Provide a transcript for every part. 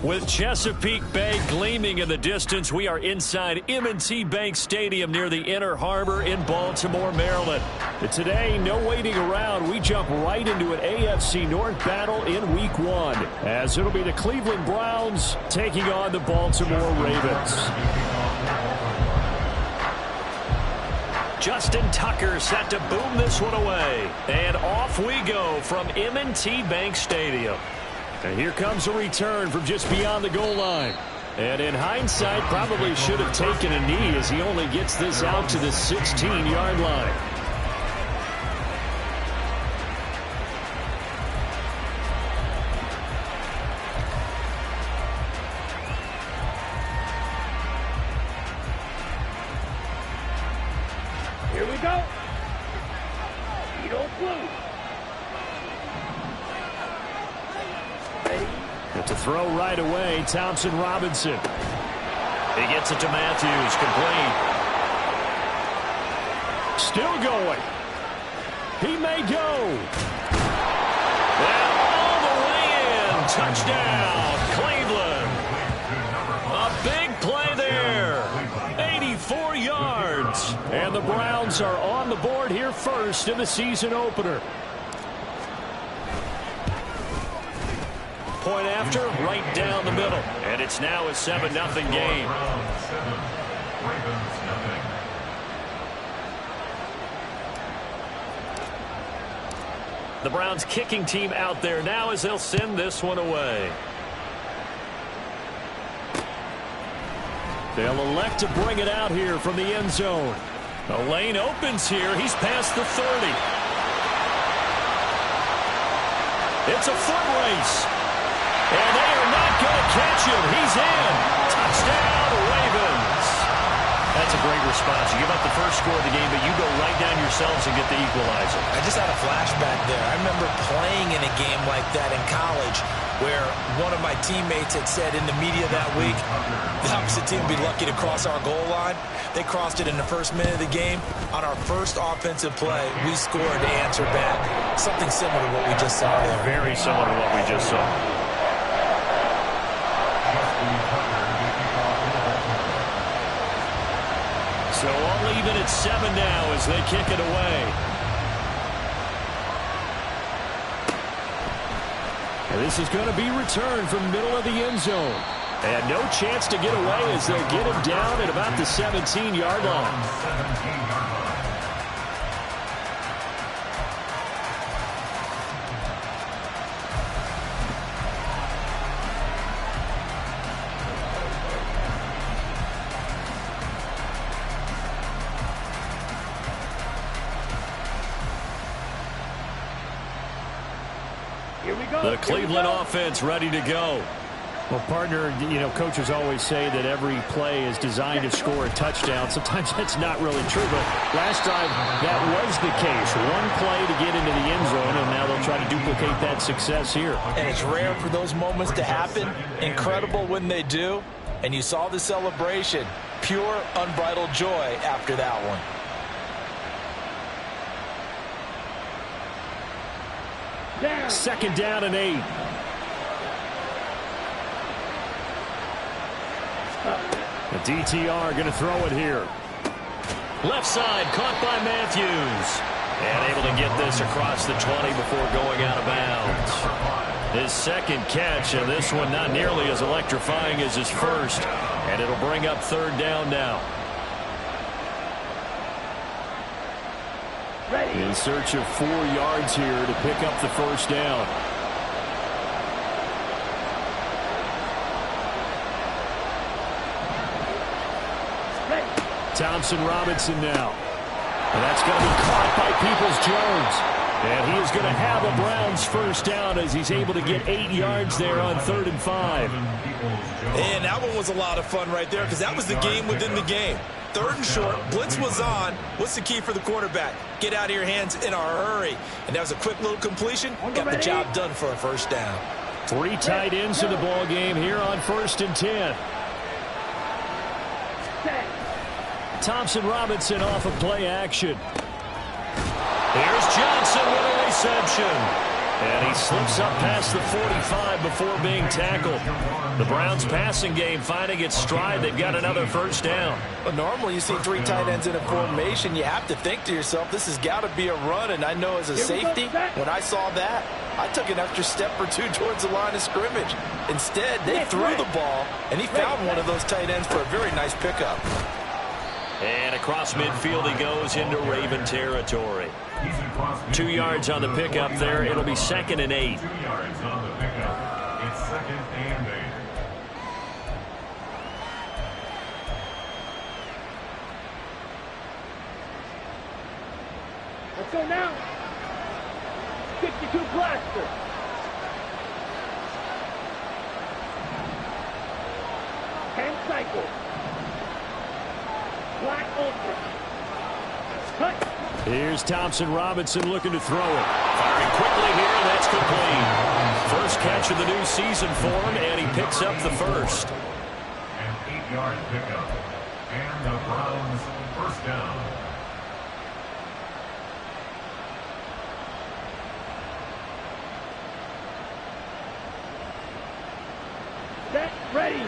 With Chesapeake Bay gleaming in the distance, we are inside M&T Bank Stadium near the Inner Harbor in Baltimore, Maryland. And today, no waiting around. We jump right into an AFC North battle in Week 1, as it'll be the Cleveland Browns taking on the Baltimore Ravens. Justin Tucker set to boom this one away. And off we go from M&T Bank Stadium. And here comes a return from just beyond the goal line. And in hindsight, probably should have taken a knee as he only gets this out to the 16-yard line. Here we go. Edo Blue. But to throw right away, Thompson Robinson. He gets it to Matthews, complete. Still going. He may go. And all the way in. Touchdown, Cleveland. A big play there. 84 yards. And the Browns are on the board here first in the season opener. Point after, right down the middle. And it's now a 7-0 game. The Browns kicking team out there now as they'll send this one away. They'll elect to bring it out here from the end zone. The lane opens here. He's past the 30. It's a foot race. And they are not going to catch him. He's in. Touchdown, Ravens. That's a great response. You give up the first score of the game, but you go right down yourselves and get the equalizer. I just had a flashback there. I remember playing in a game like that in college where one of my teammates had said in the media that week, the opposite team would be lucky to cross our goal line. They crossed it in the first minute of the game. On our first offensive play, we scored to answer back. Something similar to what we just saw there. Very similar to what we just saw. So all even at 7 now as they kick it away. And this is going to be returned from the middle of the end zone. And no chance to get away as they'll get him down at about the 17-yard line. The Cleveland offense ready to go. Well, partner, coaches always say that every play is designed to score a touchdown. Sometimes that's not really true, but last drive that was the case. One play to get into the end zone, and now they'll try to duplicate that success here. And it's rare for those moments to happen. Incredible when they do. And you saw the celebration. Pure, unbridled joy after that one. Second down and 8. The DTR going to throw it here. Left side caught by Matthews. And able to get this across the 20 before going out of bounds. His second catch, and this one not nearly as electrifying as his first. And it'll bring up third down now. In search of 4 yards here to pick up the first down. Thompson Robinson now. And that's going to be caught by Peoples-Jones. And he is going to have a Browns first down as he's able to get 8 yards there on 3rd and 5. And that one was a lot of fun right there because that was the game within the game. 3rd and short, blitz was on. What's the key for the quarterback? Get out of your hands in a hurry. And that was a quick little completion. Got the job done for a first down. 3 tight ends in the ball game here on 1st and 10. Thompson Robinson off of play action. Here's Johnson with a reception. And he slips up past the 45 before being tackled. The Browns passing game finding its stride. They've got another first down. Well, normally you see three tight ends in a formation. You have to think to yourself, this has got to be a run. And I know as a safety, when I saw that, I took an extra step or two towards the line of scrimmage. Instead, they threw the ball, and he found one of those tight ends for a very nice pickup. And across midfield he goes into Raven territory. 2 yards on the pickup there. It'll be 2nd and 8. 2 yards on the pickup. It's 2nd and 8. Let's go now. 62 blaster. Hand cycle. Black ultra. Cut. Here's Thompson Robinson looking to throw it. Firing quickly here, and that's complete. First catch of the new season for him, and he picks up the first. An 8-yard pickup. And the Browns first down. Set. Ready.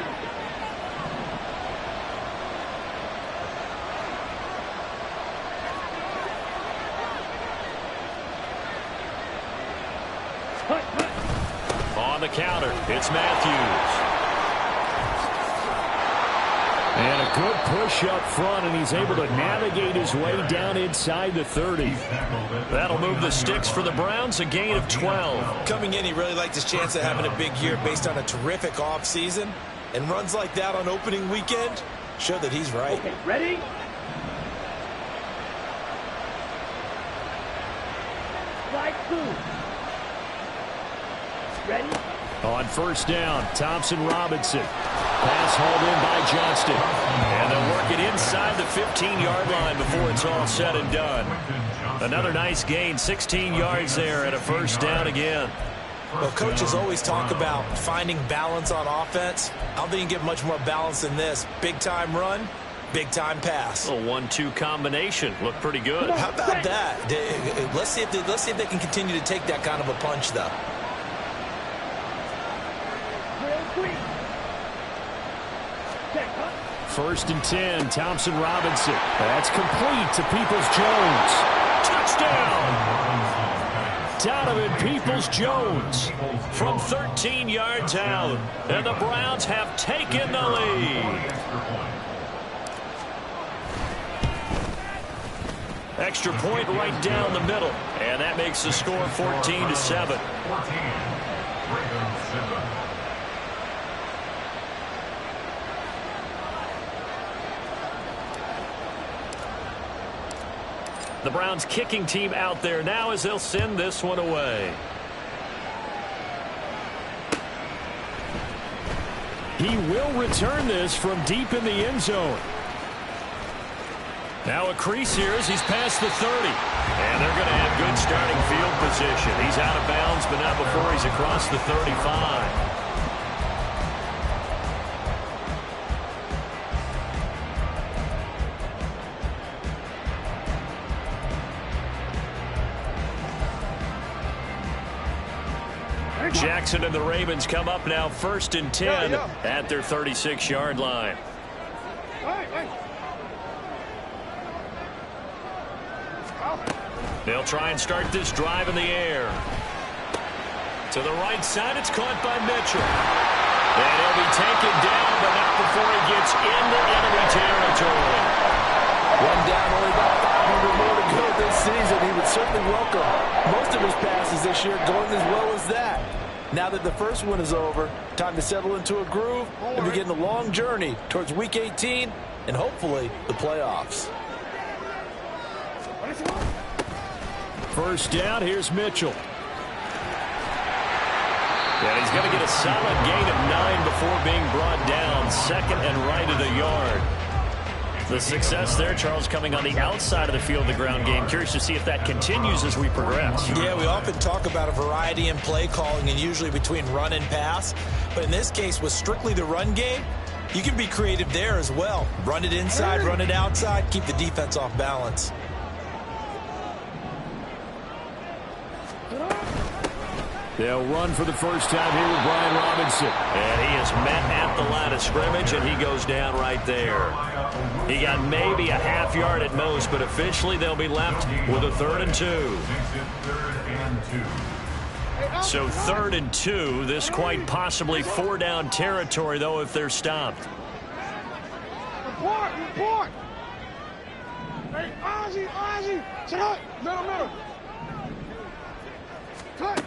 On the counter, it's Matthews. And a good push up front, and he's able to navigate his way down inside the 30. That'll move the sticks for the Browns, a gain of 12. Coming in, he really liked his chance of having a big year based on a terrific offseason. And runs like that on opening weekend show that he's right. Okay, ready? Slide 2. Ready? On first down, Thompson Robinson. Pass hauled in by Johnston. And they'll work it inside the 15-yard line before it's all said and done. Another nice gain, 16 yards there, and a first down again. Well, coaches always talk about finding balance on offense. I don't think you can get much more balance than this. Big-time run, big-time pass. A 1-2 combination. Looked pretty good. How about that? Let's see if they can continue to take that kind of a punch, though. First and 10, Thompson Robinson. That's complete to Peoples-Jones. Touchdown! Donovan Peoples-Jones from 13 yards out. And the Browns have taken the lead. Extra point right down the middle. And that makes the score 14-7. 14. The Browns kicking team out there now as they'll send this one away. He will return this from deep in the end zone. Now a crease here as he's past the 30. And they're going to have good starting field position. He's out of bounds, but not before he's across the 35. Jackson and the Ravens come up now 1st and 10 at their 36-yard line. They'll try and start this drive in the air. To the right side, it's caught by Mitchell. And he'll be taken down, but not before he gets into enemy territory. One down, only about 500 more to go this season. He would certainly welcome most of his passes this year going as well as that. Now that the first one is over, time to settle into a groove and begin the long journey towards Week 18 and hopefully the playoffs. First down, here's Mitchell. And he's going to get a solid gain of 9 before being brought down. 2nd and right of the yard. The success there, Charles, coming on the outside of the field, the ground game. Curious to see if that continues as we progress. Yeah, we often talk about a variety in play calling and usually between run and pass. But in this case, with strictly the run game, you can be creative there as well. Run it inside, run it outside, keep the defense off balance. They'll run for the first time here with Brian Robinson. And he is met at the line of scrimmage, and he goes down right there. He got maybe a half yard at most, but officially they'll be left with a 3rd and 2. So 3rd and 2. This quite possibly 4-down territory, though, if they're stopped. Report! Hey, Ozzie! Sit up! Middle! Cut!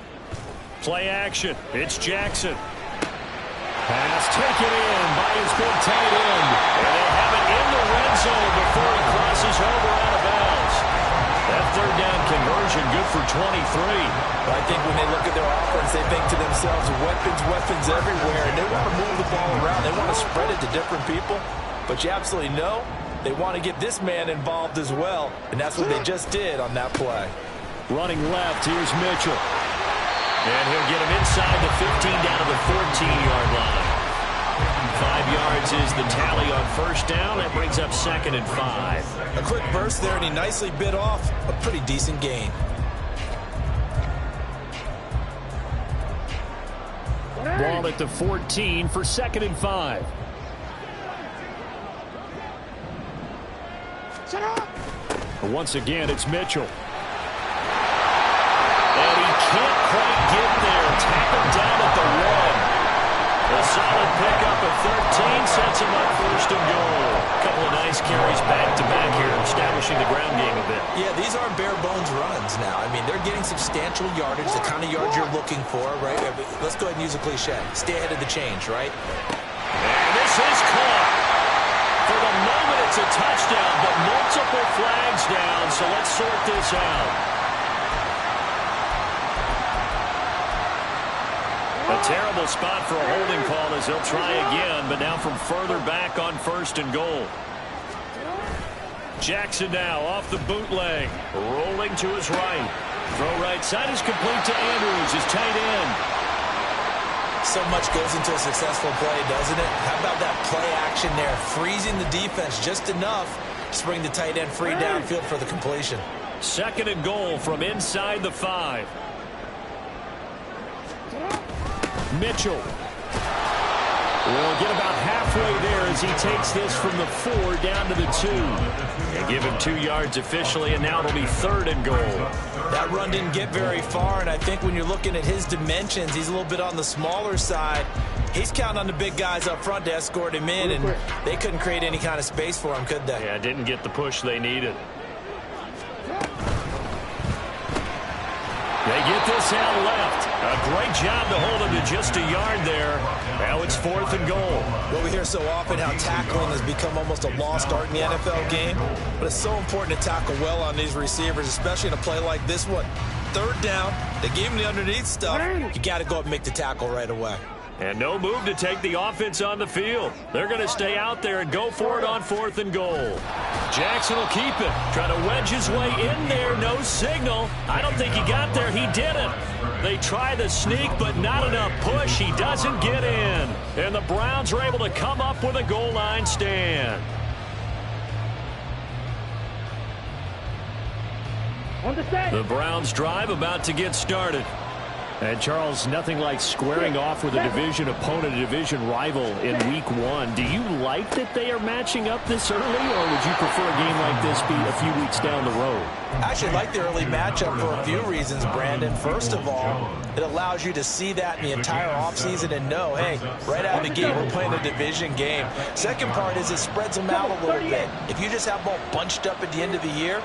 Play action. It's Jackson. Pass taken in by his big tight end. And they have it in the red zone before he crosses over out of bounds. That 3rd down conversion good for 23. I think when they look at their offense, they think to themselves, weapons everywhere. And they want to move the ball around. They want to spread it to different people. But you absolutely know they want to get this man involved as well. And that's what they just did on that play. Running left, here's Mitchell. And he'll get him inside the 15 down to the 14-yard line. 5 yards is the tally on 1st down. That brings up 2nd and 5. A quick burst there, and he nicely bit off a pretty decent gain. Ball at the 14 for 2nd and 5. Shut up! Once again, it's Mitchell. And he can't quite get there. Tackled down at the 1. A solid pickup at 13 sets him up 1st and goal. A couple of nice carries back-to-back here, establishing the ground game a bit. Yeah, these aren't bare-bones runs now. I mean, they're getting substantial yardage, the kind of yards you're looking for, right? Let's go ahead and use a cliche. Stay ahead of the change, right? And this is caught. For the moment, it's a touchdown, but multiple flags down, so let's sort this out. A terrible spot for a holding call as they'll try again, but now from further back on 1st and goal. Jackson now off the bootleg, rolling to his right. Throw right side is complete to Andrews, his tight end. So much goes into a successful play, doesn't it? How about that play action there, freezing the defense just enough to bring the tight end free downfield for the completion. 2nd and goal from inside the 5. Mitchell will get about halfway there as he takes this from the 4 down to the 2. They give him 2 yards officially, and now it'll be 3rd and goal. That run didn't get very far, and I think when you're looking at his dimensions, he's a little bit on the smaller side. He's counting on the big guys up front to escort him in, and they couldn't create any kind of space for him, could they? Yeah, didn't get the push they needed. They get this out left. A great job to hold him to just a yard there. Now it's 4th and goal. Well, we hear so often how tackling has become almost a lost art in the NFL game, but it's so important to tackle well on these receivers, especially in a play like this one. 3rd down, they gave him the underneath stuff. You got to go up and make the tackle right away. And no move to take the offense on the field. They're going to stay out there and go for it on 4th and goal. Jackson will keep it. Trying to wedge his way in there. No signal. I don't think he got there. He didn't. They try the sneak, but not enough push. He doesn't get in. And the Browns are able to come up with a goal line stand. The Browns drive about to get started. And, Charles, nothing like squaring off with a division opponent, a division rival in Week 1. Do you like that they are matching up this early, or would you prefer a game like this be a few weeks down the road? I actually like the early matchup for a few reasons, Brandon. First of all, it allows you to see that in the entire offseason and know, hey, right out of the gate, we're playing a division game. Second part is it spreads them out a little bit. If you just have them all bunched up at the end of the year,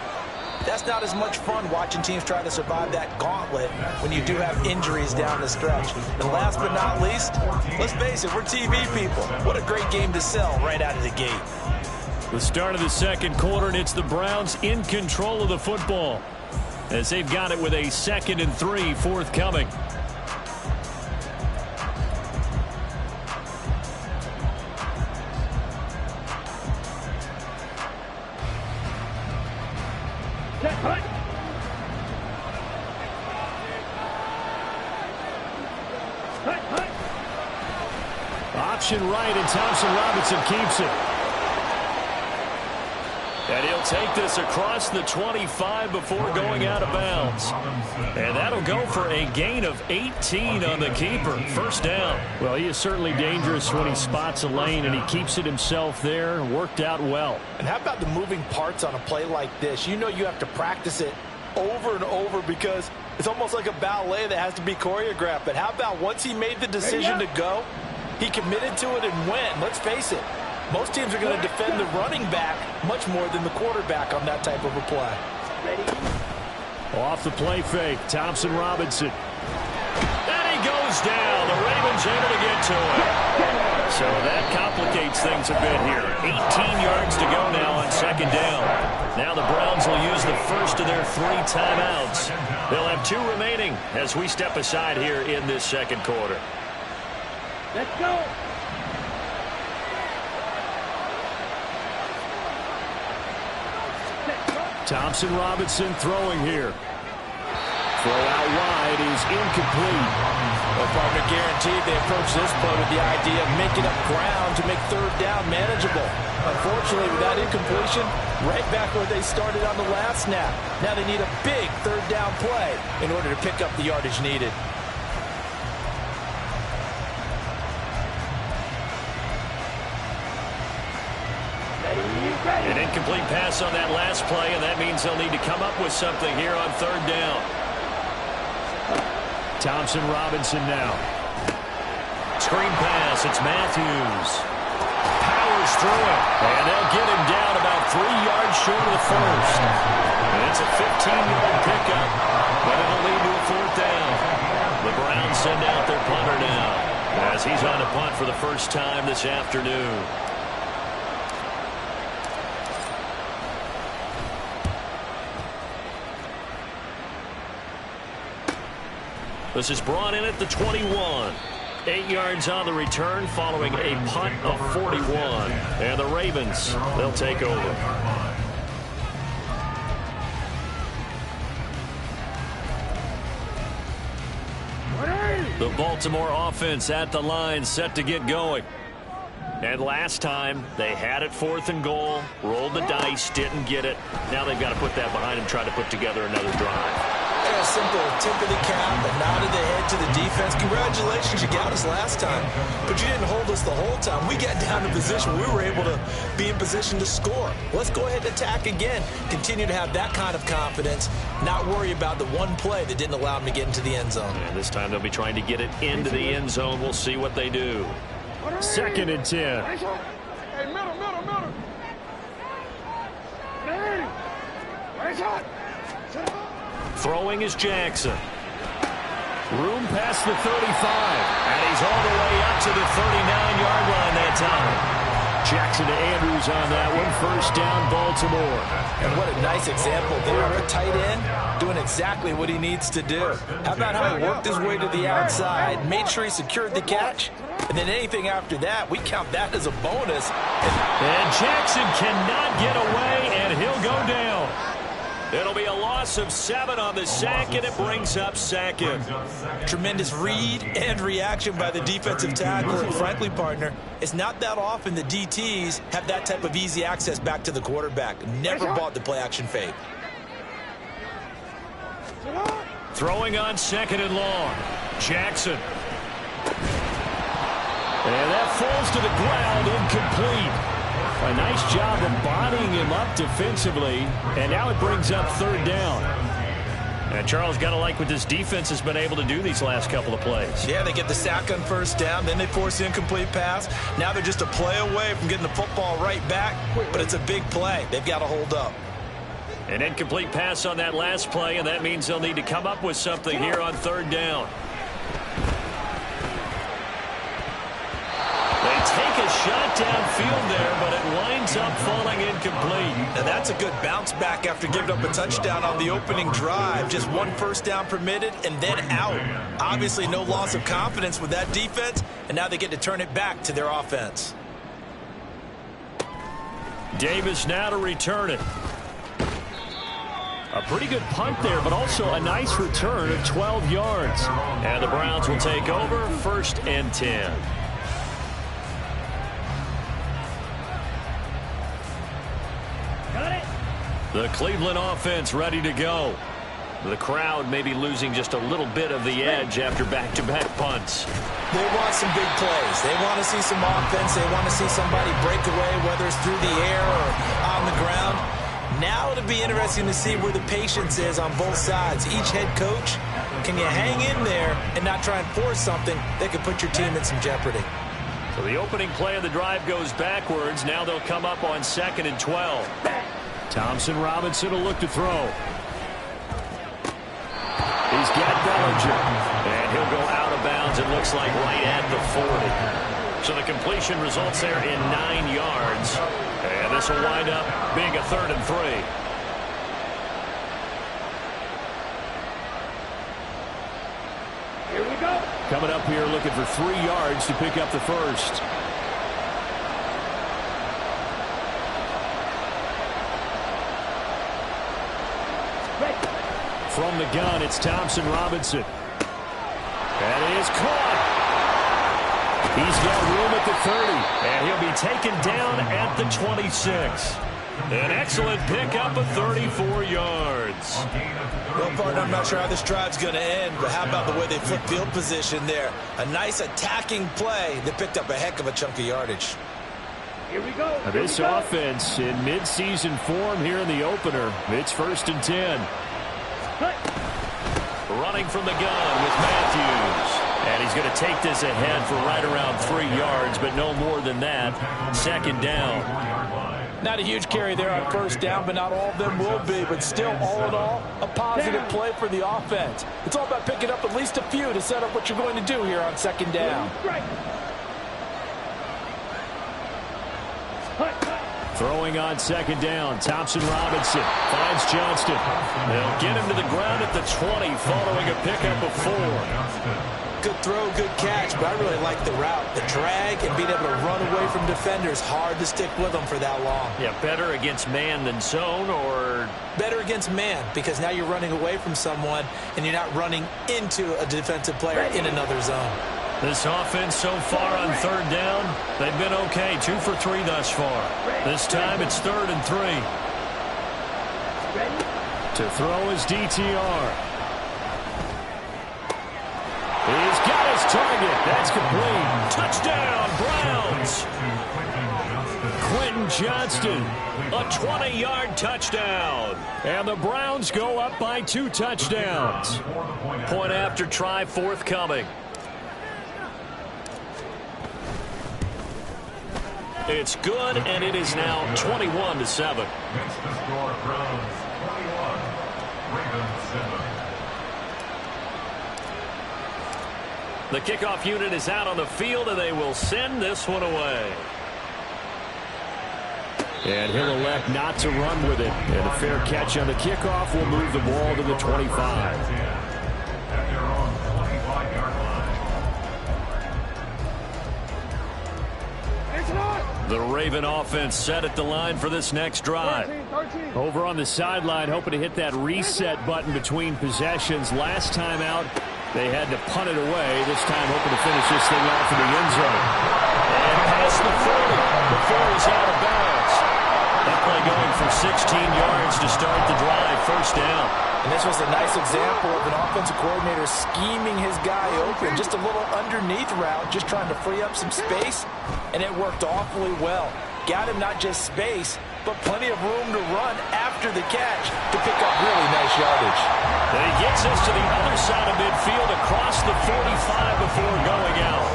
that's not as much fun watching teams try to survive that gauntlet when you do have injuries down the stretch. And last but not least, let's face it, we're TV people. What a great game to sell right out of the gate. The start of the 2nd quarter, and it's the Browns in control of the football as they've got it with a 2nd and 3 forthcoming. Option right, and Thompson Robinson keeps it. And he'll take this across the 25 before going out of bounds. And that'll go for a gain of 18 on the keeper. First down. Well, he is certainly dangerous when he spots a lane, and he keeps it himself there. Worked out well. And how about the moving parts on a play like this? You know you have to practice it over and over because it's almost like a ballet that has to be choreographed. But how about once he made the decision to go, he committed to it and went. Let's face it. Most teams are going to defend the running back much more than the quarterback on that type of a play. Off the play fake, Thompson Robinson. And he goes down. The Ravens able to get to him. So that complicates things a bit here. 18 yards to go now on second down. Now the Browns will use the first of their 3 timeouts. They'll have 2 remaining as we step aside here in this second quarter. Let's go. Thompson Robinson throwing here. Throw out wide is incomplete. Well, partner, guaranteed they approach this play with the idea of making up ground to make third down manageable. Unfortunately, with that incompletion, right back where they started on the last snap. Now they need a big third down play in order to pick up the yardage needed. An incomplete pass on that last play, and that means they'll need to come up with something here on third down. Thompson Robinson now. Screen pass, it's Matthews. Powers through it, and they'll get him down about 3 yards short of the first. And it's a 15-yard pickup, but it'll lead to a fourth down. The Browns send out their punter now, as he's on a punt for the first time this afternoon. This is brought in at the 21. 8 yards on the return following a punt of 41. And the Ravens, they'll take over. The Baltimore offense at the line, set to get going. And last time, they had it 4th and goal, rolled the dice, didn't get it. Now they've got to put that behind them, try to put together another drive. A simple tip of the cap, a nod of the head to the defense. Congratulations, you got us last time, but you didn't hold us the whole time. We got down to position. We were able to be in position to score. Let's go ahead and attack again. Continue to have that kind of confidence, not worry about the one play that didn't allow them to get into the end zone. And this time they'll be trying to get it into the end zone. We'll see what they do. 2nd and 10. Hey, middle. Hey, right shot. Throwing is Jackson. Room past the 35. And he's all the way up to the 39-yard line that time. Jackson to Andrews on that one. First down, Baltimore. And what a nice example there of a tight end doing exactly what he needs to do. How about how he worked his way to the outside, made sure he secured the catch, and then anything after that, we count that as a bonus. And Jackson cannot get away, and he'll go down. It'll be a loss of 7 on the sack, and it brings up second. Tremendous read and reaction by the defensive tackle. And frankly, partner, it's not that often the DTs have that type of easy access back to the quarterback. Never bought the play-action fake. Throwing on 2nd and long. Jackson. And that falls to the ground, incomplete. A nice job of bodying him up defensively, and now it brings up third down. And Charles, got to like what this defense has been able to do these last couple of plays. Yeah, they get the sack on first down, then they force the incomplete pass. Now they're just a play away from getting the football right back, but it's a big play. They've got to hold up. An incomplete pass on that last play, and that means they'll need to come up with something here on third down. They take a shot downfield there, but it winds up falling incomplete. And that's a good bounce back after giving up a touchdown on the opening drive. Just 1 first down permitted and then out. Obviously no loss of confidence with that defense, and now they get to turn it back to their offense. Davis now to return it. A pretty good punt there, but also a nice return of 12 yards. And the Browns will take over 1st and 10. Got it. The Cleveland offense ready to go. The crowd may be losing just a little bit of the edge after back-to-back punts. They want some big plays. They want to see some offense. They want to see somebody break away, whether it's through the air or on the ground. Now it'll be interesting to see where the patience is on both sides. Each head coach, can you hang in there and not try and force something that could put your team in some jeopardy? So the opening play of the drive goes backwards. Now they'll come up on 2nd and 12. Thompson Robinson will look to throw. He's got Bellinger. And he'll go out of bounds, it looks like, right at the 40. So the completion results there in 9 yards. And this will wind up being a 3rd and 3. Here we go. Coming up here looking for 3 yards to pick up the first. From the gun, it's Thompson Robinson. That is caught. He's got room at the 30. And he'll be taken down at the 26. An excellent pickup of 34 yards. Well, partner, I'm not sure how this drive's going to end, but how about the way they flip field position there? A nice attacking play that picked up a heck of a chunk of yardage. Here we go. Now this offense in midseason form here in the opener. It's 1st and 10. Running from the gun with Matthews. And he's going to take this ahead for right around 3 yards, but no more than that. 2nd down. Not a huge carry there on 1st down, but not all of them will be. But still, all in all, a positive play for the offense. It's all about picking up at least a few to set up what you're going to do here on 2nd down. Throwing on 2nd down, Thompson Robinson finds Johnston. They'll get him to the ground at the 20 following a pickup of 4. Good throw, good catch, but I really like the route. The drag and being able to run away from defenders, hard to stick with them for that long. Yeah, better against man than zone, or? Better against man, because now you're running away from someone and you're not running into a defensive player in another zone. This offense so far on 3rd down, they've been okay. 2 for 3 thus far. This time it's 3rd and 3. To throw is DTR. He's got his target. That's complete. Touchdown, Browns. Quentin Johnston. A 20-yard touchdown. And the Browns go up by 2 touchdowns. Point after try forthcoming. It's good, and it is now 21-7. Makes the score Browns 21, Ravens 7. The kickoff unit is out on the field, and they will send this one away. And he'll elect not to run with it. And a fair catch on the kickoff will move the ball to the 25. At their own 25-yard line. The Raven offense set at the line for this next drive. 13. Over on the sideline, hoping to hit that reset button between possessions. Last time out, they had to punt it away. This time hoping to finish this thing off in the end zone. And past the 40 before he's out of bounds. That play going for 16 yards to start the drive. 1st down. And this was a nice example of an offensive coordinator scheming his guy open. Just a little underneath route, just trying to free up some space. And it worked awfully well. Got him not just space, but plenty of room to run after the catch to pick up really nice yardage. And he gets us to the other side of midfield across the 45 before going out.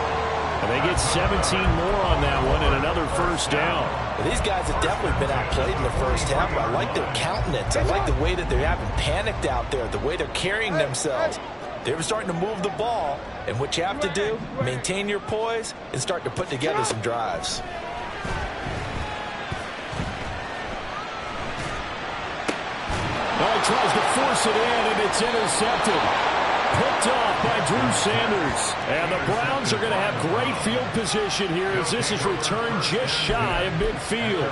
And they get 17 more on that one and another 1st down. Well, these guys have definitely been outplayed in the 1st half. I like their countenance. I like the way that they haven't panicked out there, the way they're carrying themselves. They're starting to move the ball, and what you have to do, maintain your poise and start to put together some drives. Now he tries to force it in, and it's intercepted. Picked off by Drew Sanders. And the Browns are going to have great field position here as this is returned just shy of midfield.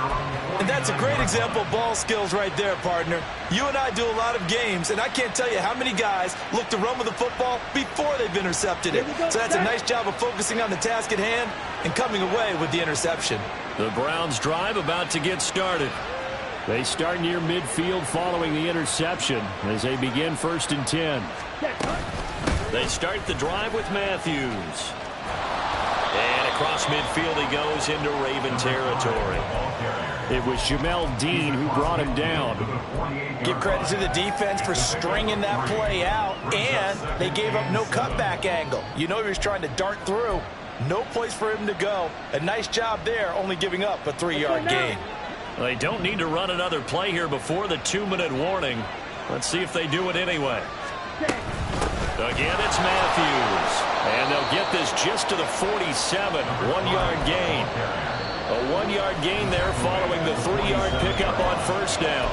And that's a great example of ball skills right there, partner. You and I do a lot of games, and I can't tell you how many guys look to run with the football before they've intercepted it. So that's a nice job of focusing on the task at hand and coming away with the interception. The Browns drive about to get started. They start near midfield following the interception as they begin 1st and 10. They start the drive with Matthews. And across midfield he goes into Raven territory. It was Jamel Dean who brought him down. Give credit to the defense for stringing that play out, and they gave up no cutback angle. You know he was trying to dart through. No place for him to go. A nice job there, only giving up a 3-yard gain. They don't need to run another play here before the 2-minute warning. Let's see if they do it anyway. Again, it's Matthews. And they'll get this just to the 47. 1-yard gain. A 1-yard gain there following the 3-yard pickup on 1st down.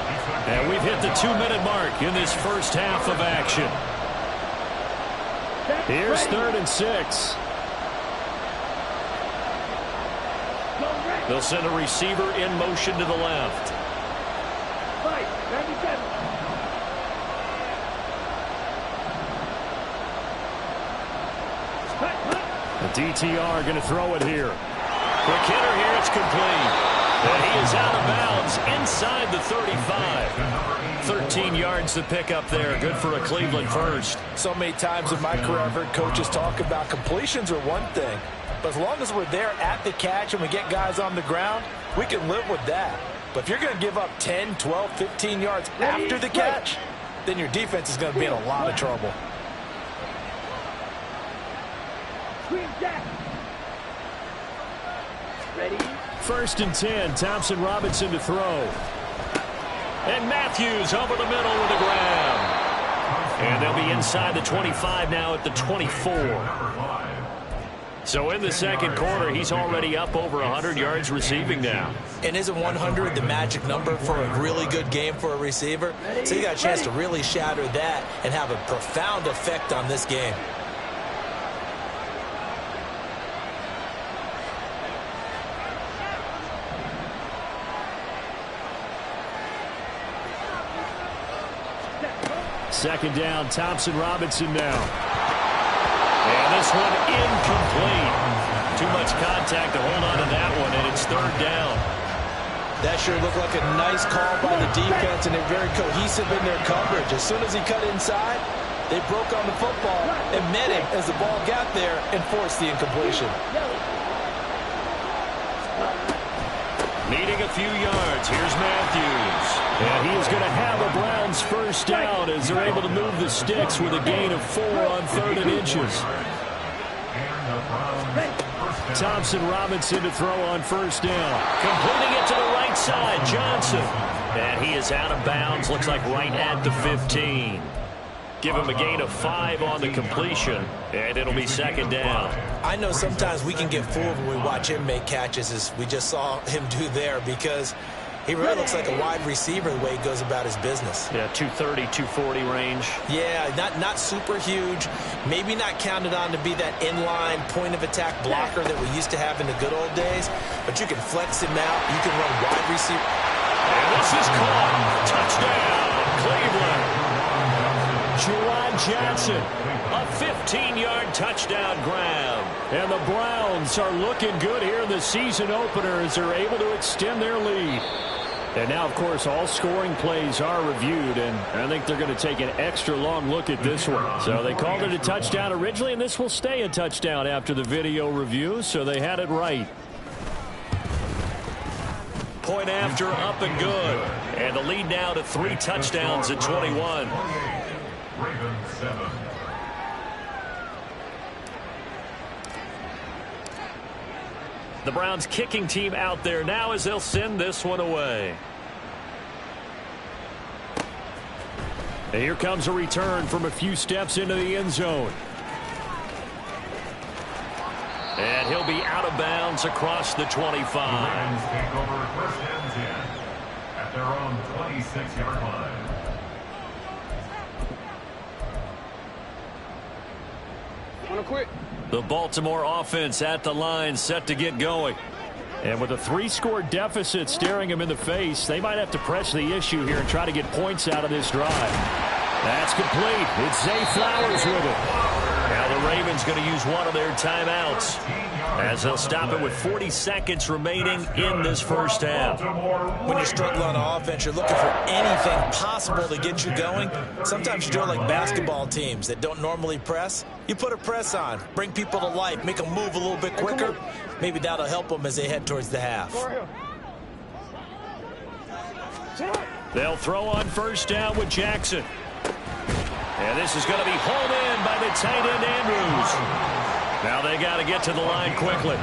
And we've hit the 2-minute mark in this first half of action. Here's 3rd and 6. They'll send a receiver in motion to the left. The DTR going to throw it here. Quick hitter here, it's complete. And he is out of bounds inside the 35. 13 yards to pick up there. Good for a Cleveland first. So many times in my career I've heard coaches talk about completions are one thing. But as long as we're there at the catch and we get guys on the ground, we can live with that. But if you're going to give up 10, 12, 15 yards after the catch, then your defense is going to be in a lot of trouble. Ready? 1st and 10. Thompson Robinson to throw. And Matthews over the middle with a grab. And they'll be inside the 25 now at the 24. So in the second quarter, he's already up over 100 yards receiving now. And isn't 100 the magic number for a really good game for a receiver? So you got a chance to really shatter that and have a profound effect on this game. Second down, Thompson Robinson now. And this one incomplete. Too much contact to hold on to that one, and it's 3rd down. That sure looked like a nice call by the defense, and they're very cohesive in their coverage. As soon as he cut inside, they broke on the football and met him as the ball got there and forced the incompletion. Needing a few yards. Here's Matthews. And he is going to have a Browns first down as they're able to move the sticks with a gain of 4 on 3rd and inches. Thompson Robinson to throw on 1st down. Completing it to the right side, Johnson. And he is out of bounds, looks like right at the 15. Give him a gain of 5 on the completion, and it'll be 2nd down. I know sometimes we can get fooled when we watch him make catches, as we just saw him do there, because he really looks like a wide receiver the way he goes about his business. Yeah, 230, 240 range. Yeah, not super huge. Maybe not counted on to be that inline point-of-attack blocker that we used to have in the good old days, but you can flex him out. You can run wide receiver. And this is caught. Touchdown, Cleveland. Juwan Johnson. A 15-yard touchdown grab. And the Browns are looking good here in the season opener as they're able to extend their lead. And now, of course, all scoring plays are reviewed, and I think they're going to take an extra long look at this one. So they called it a touchdown originally, and this will stay a touchdown after the video review, so they had it right. Point after, up and good. And the lead now to 3 touchdowns at 21. Ravens 7. The Browns kicking team out there now as they'll send this one away. And here comes a return from a few steps into the end zone. And he'll be out of bounds across the 25. The Ravens take over 1st and 10 at their own 26-yard line. Wanna quit? The Baltimore offense at the line, set to get going. And with a 3-score deficit staring him in the face, they might have to press the issue here and try to get points out of this drive. That's complete. It's Zay Flowers with it. Now the Ravens going to use one of their timeouts as they'll stop it with 40 seconds remaining in this first half. When you're struggling on offense, you're looking for anything possible to get you going. Sometimes you do it like basketball teams that don't normally press. You put a press on, bring people to life, make them move a little bit quicker. Maybe that'll help them as they head towards the half. They'll throw on first down with Jackson. And this is going to be hauled in by the tight end Andrews. Now they got to get to the line quickly.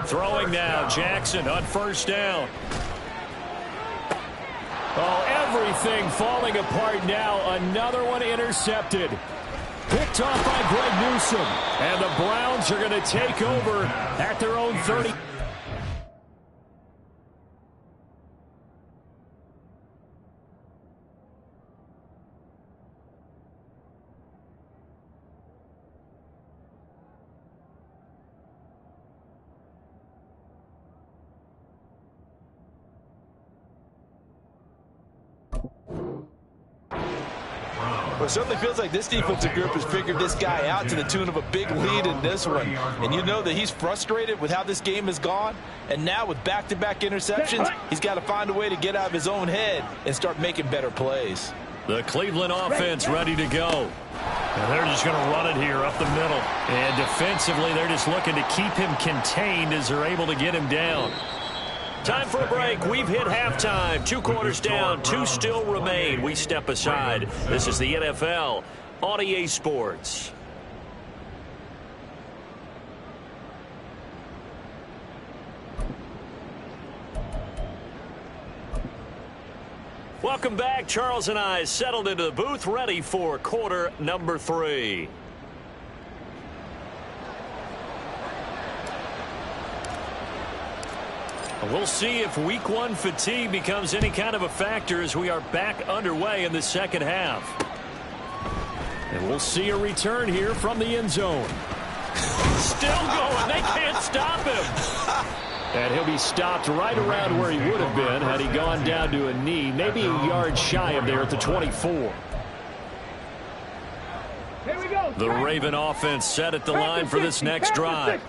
Throwing now, Jackson on first down. Oh, everything falling apart now. Another one intercepted. Picked off by Greg Newsome. And the Browns are going to take over at their own 30. Well, it certainly feels like this defensive group has figured this guy out to the tune of a big lead in this one. And you know that he's frustrated with how this game has gone. And now with back-to-back interceptions, he's got to find a way to get out of his own head and start making better plays. The Cleveland offense ready to go. And they're just going to run it here up the middle. And defensively, they're just looking to keep him contained as they're able to get him down. Time for a break. We've hit halftime. 2 quarters down. 2 still remain. We step aside. This is the NFL on EA Sports. Welcome back. Charles and I settled into the booth, ready for quarter number 3. We'll see if week 1 fatigue becomes any kind of a factor as we are back underway in the second half. And we'll see a return here from the end zone. Still going. They can't stop him. And he'll be stopped right around where he would have been had he gone down to a knee, maybe a yard shy of there at the 24. Here we go. The Raven offense set at the line for this next drive.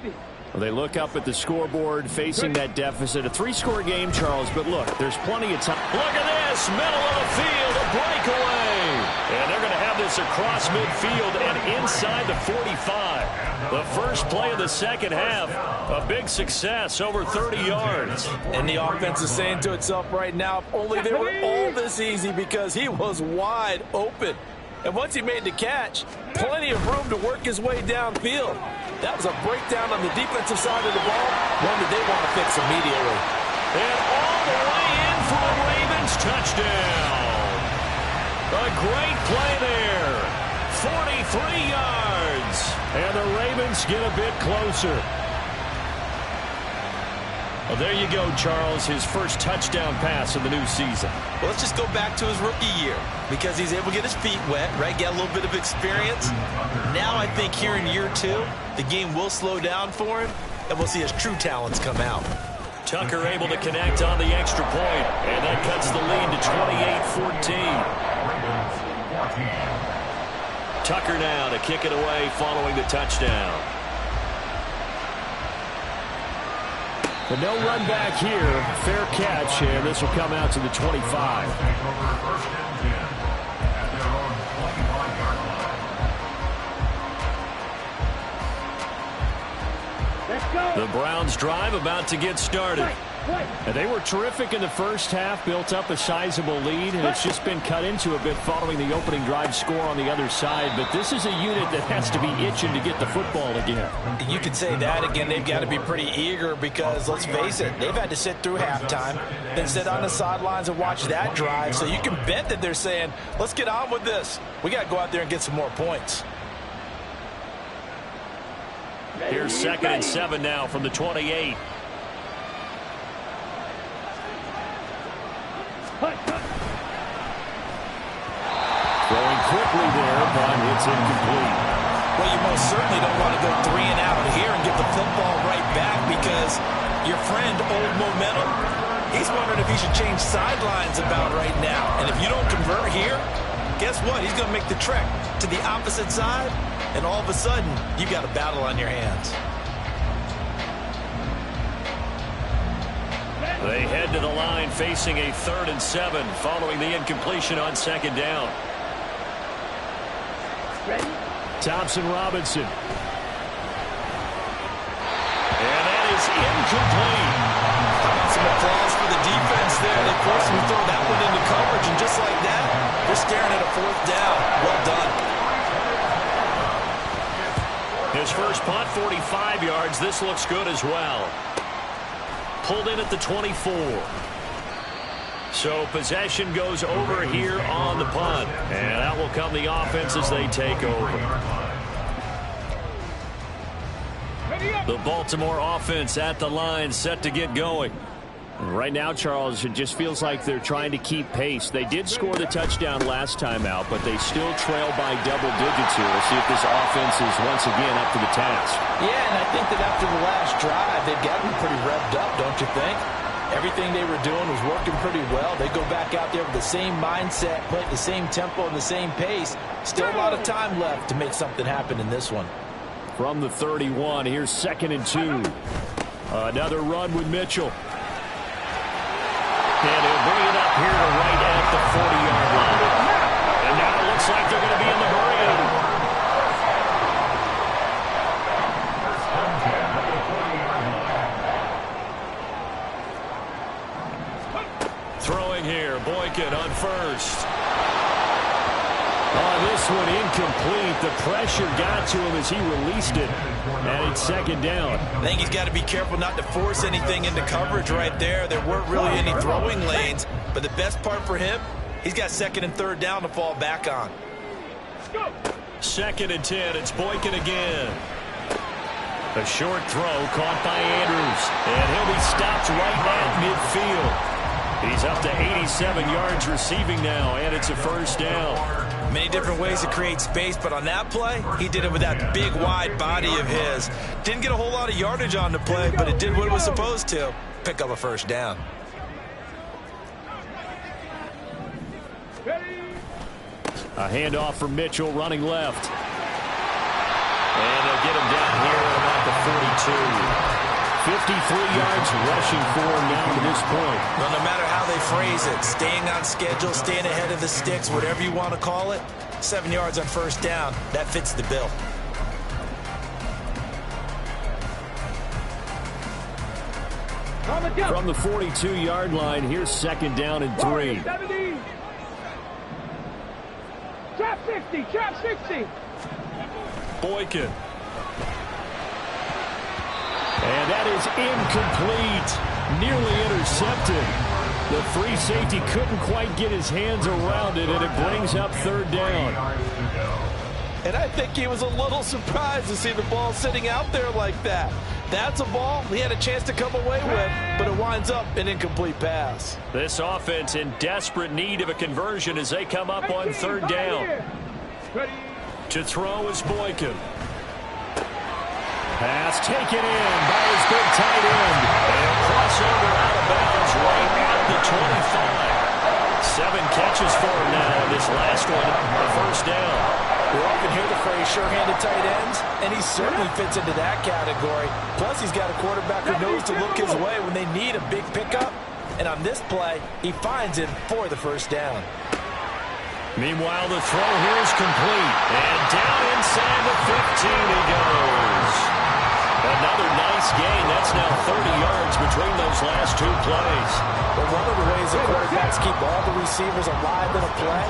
Well, they look up at the scoreboard facing that deficit. A 3-score game, Charles, but look, there's plenty of time. Look at this, middle of the field, a breakaway. And they're going to have this across midfield and inside the 45. The first play of the second half, a big success, over 30 yards. And the offense is saying to itself right now, if only they were all this easy, because he was wide open. And once he made the catch, plenty of room to work his way downfield. That was a breakdown on the defensive side of the ball, one that they want to fix immediately. And all the way in for a Ravens touchdown. A great play there. 43 yards. And the Ravens get a bit closer. Well, there you go, Charles, his first touchdown pass of the new season. Well, let's just go back to his rookie year, because he's able to get his feet wet, right, get a little bit of experience. Now I think here in year 2, the game will slow down for him, and we'll see his true talents come out. Tucker able to connect on the extra point, and that cuts the lead to 28-14. Tucker now to kick it away following the touchdown. But no run back here. Fair catch, and this will come out to the 25. The Browns drive about to get started. And they were terrific in the first half, built up a sizable lead, and it's just been cut into a bit following the opening drive score on the other side. But this is a unit that has to be itching to get the football again. You could say that again. They've got to be pretty eager because, let's face it, they've had to sit through halftime, then sit on the sidelines and watch that drive. So you can bet that they're saying, let's get on with this. We got to go out there and get some more points. Here's 2nd and 7 now from the 28. Throwing quickly there, but it's incomplete. Well, you most certainly don't want to go 3 and out here and get the football right back, because your friend, Old Momentum, he's wondering if he should change sidelines about right now. And if you don't convert here, guess what? He's going to make the trek to the opposite side, and all of a sudden, you've got a battle on your hands. They head to the line facing a 3rd and 7 following the incompletion on 2nd down. Ready? Thompson Robinson. And that is incomplete. How about some applause for the defense there? They forced him to throw that one into coverage, and just like that, they're staring at a 4th down. Well done. His first punt, 45 yards. This looks good as well. Pulled in at the 24. So possession goes over here on the punt. And out will come the offense as they take over. The Baltimore offense at the line, set to get going. Right now, Charles, it just feels like they're trying to keep pace. They did score the touchdown last time out, but they still trail by double digits here. We'll see if this offense is once again up to the task. Yeah, and I think that after the last drive, they've gotten pretty revved up, don't you think? Everything they were doing was working pretty well. They go back out there with the same mindset, playing the same tempo and the same pace. Still a lot of time left to make something happen in this one. From the 31, here's 2nd and 2. Another run with Mitchell. And he'll bring it up here to right at the 40-yard line. And now it looks like they're going to be in the green. Throwing here, Boykin on first. Oh, this one incomplete. The pressure got to him as he released it. And it's 2nd down. I think he's got to be careful not to force anything into coverage right there. There weren't really any throwing lanes. But the best part for him, he's got 2nd and 3rd down to fall back on. 2nd and 10. It's Boykin again. A short throw caught by Andrews. And he'll be stopped right at midfield. He's up to 87 yards receiving now, and it's a 1st down. Many different ways to create space, but on that play, he did it with that big, wide body of his. Didn't get a whole lot of yardage on the play, but it did what it was supposed to. Pick up a 1st down. A handoff from Mitchell running left. And they'll get him down here at about the 42. 53 yards rushing for him now to this point. Well, no matter how they phrase it, staying on schedule, staying ahead of the sticks, whatever you want to call it, 7 yards on 1st down, that fits the bill. From the 42-yard line, here's 2nd down and 3. 70. Trap 60, trap 60. Boykin. And that is incomplete. Nearly intercepted. The free safety couldn't quite get his hands around it, and it brings up 3rd down. And I think he was a little surprised to see the ball sitting out there like that. That's a ball he had a chance to come away with, but it winds up an incomplete pass. This offense in desperate need of a conversion as they come up on 3rd down. To throw is Boykin. Pass taken in by his big tight end. And crossover out of bounds right at the 25. 7 catches for him now in this last one, a 1st down. We often hear the phrase sure-handed tight ends, and he certainly fits into that category. Plus, he's got a quarterback who knows to look his way when they need a big pickup. And on this play, he finds him for the 1st down. Meanwhile, the throw here is complete. And down inside the 15 he goes. Another nice gain. That's now 30 yards between those last 2 plays. But one of the ways the quarterbacks keep all the receivers alive in a play,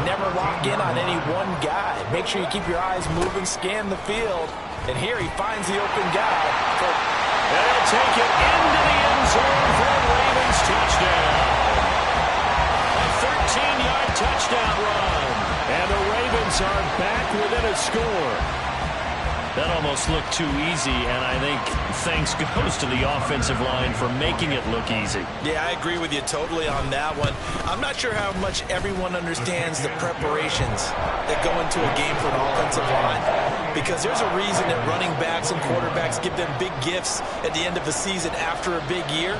never lock in on any one guy. Make sure you keep your eyes moving, scan the field. And here he finds the open guy. And he'll take it into the end zone for a Ravens touchdown. A 13-yard touchdown run. And the Ravens are back within a score. That almost looked too easy, and I think thanks goes to the offensive line for making it look easy. Yeah, I agree with you totally on that one. I'm not sure how much everyone understands the preparations that go into a game for an offensive line, because there's a reason that running backs and quarterbacks give them big gifts at the end of the season after a big year.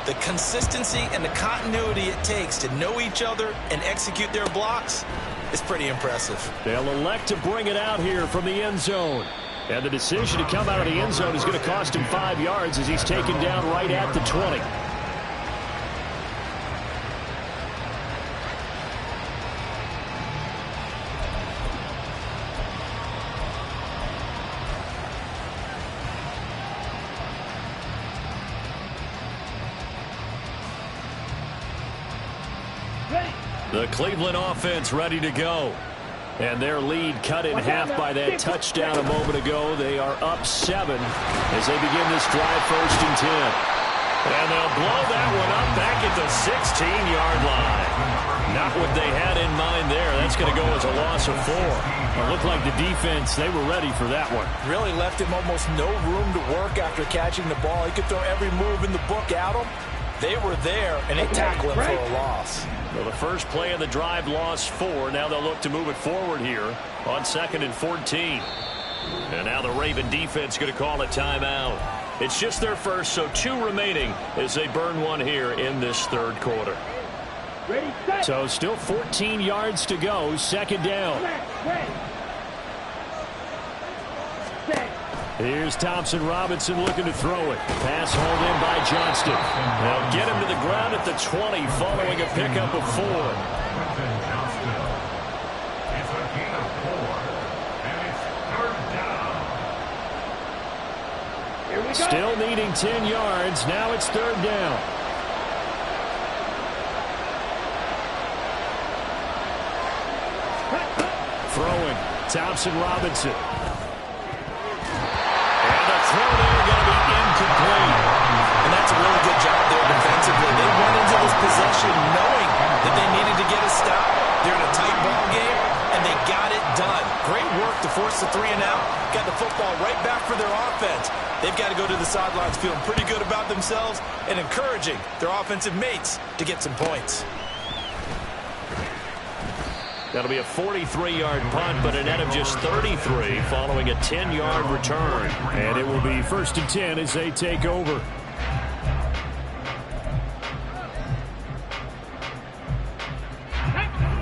The consistency and the continuity it takes to know each other and execute their blocks is pretty impressive. They'll elect to bring it out here from the end zone. And the decision to come out of the end zone is going to cost him 5 yards as he's taken down right at the 20. The Cleveland offense ready to go. And their lead cut in half by that touchdown a moment ago. They are up 7 as they begin this drive, 1st and 10. And they'll blow that one up back at the 16-yard line. Not what they had in mind there. That's going to go as a loss of 4. It looked like the defense, they were ready for that one. Really left him almost no room to work after catching the ball. He could throw every move in the book at him. They were there, and they tackled him for a loss. Well, the first play of the drive lost 4. Now they'll look to move it forward here on 2nd and 14. And now the Raven defense going to call a timeout. It's just their first, so 2 remaining as they burn one here in this 3rd quarter. So still 14 yards to go, 2nd down. Here's Thompson Robinson looking to throw it. Pass hauled in by Johnston. They'll get him to the ground at the 20 following a pickup of 4. It's a gain of 4, and it's 3rd down. Still needing 10 yards. Now it's 3rd down. Throwing. Thompson Robinson. Throw there going to be incomplete. And that's a really good job there defensively. They went into this possession knowing that they needed to get a stop. They're in a tight ball game, and they got it done. Great work to force the 3 and out. Got the football right back for their offense. They've got to go to the sidelines feeling pretty good about themselves and encouraging their offensive mates to get some points. That'll be a 43-yard punt, but a net of just 33 following a 10-yard return. And it will be 1st and 10 as they take over.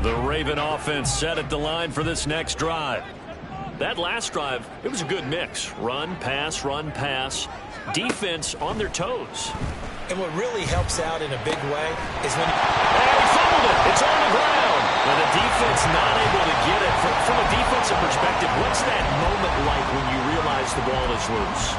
The Raven offense set at the line for this next drive. That last drive, it was a good mix. Run, pass, run, pass. Defense on their toes. And what really helps out in a big way is when Hey, he fumbled it. It's on the ground. And the defense not able to get it. From a defensive perspective, what's that moment like when you realize the ball is loose?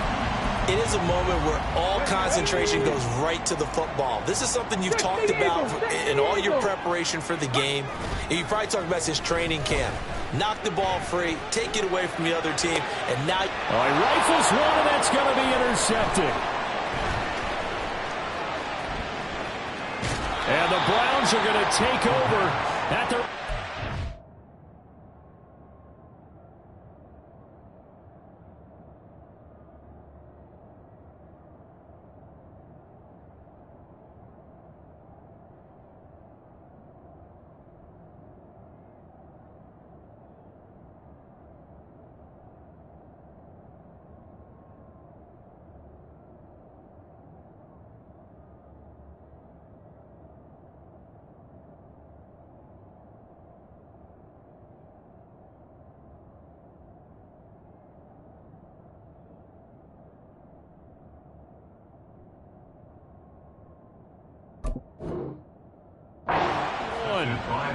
it is a moment where all concentration goes right to the football. This is something you've talked about in all your preparation for the game. And you probably talked about since training camp. Knock the ball free, take it away from the other team, and now... He rifles one, and that's going to be intercepted. And the Browns are going to take over at the...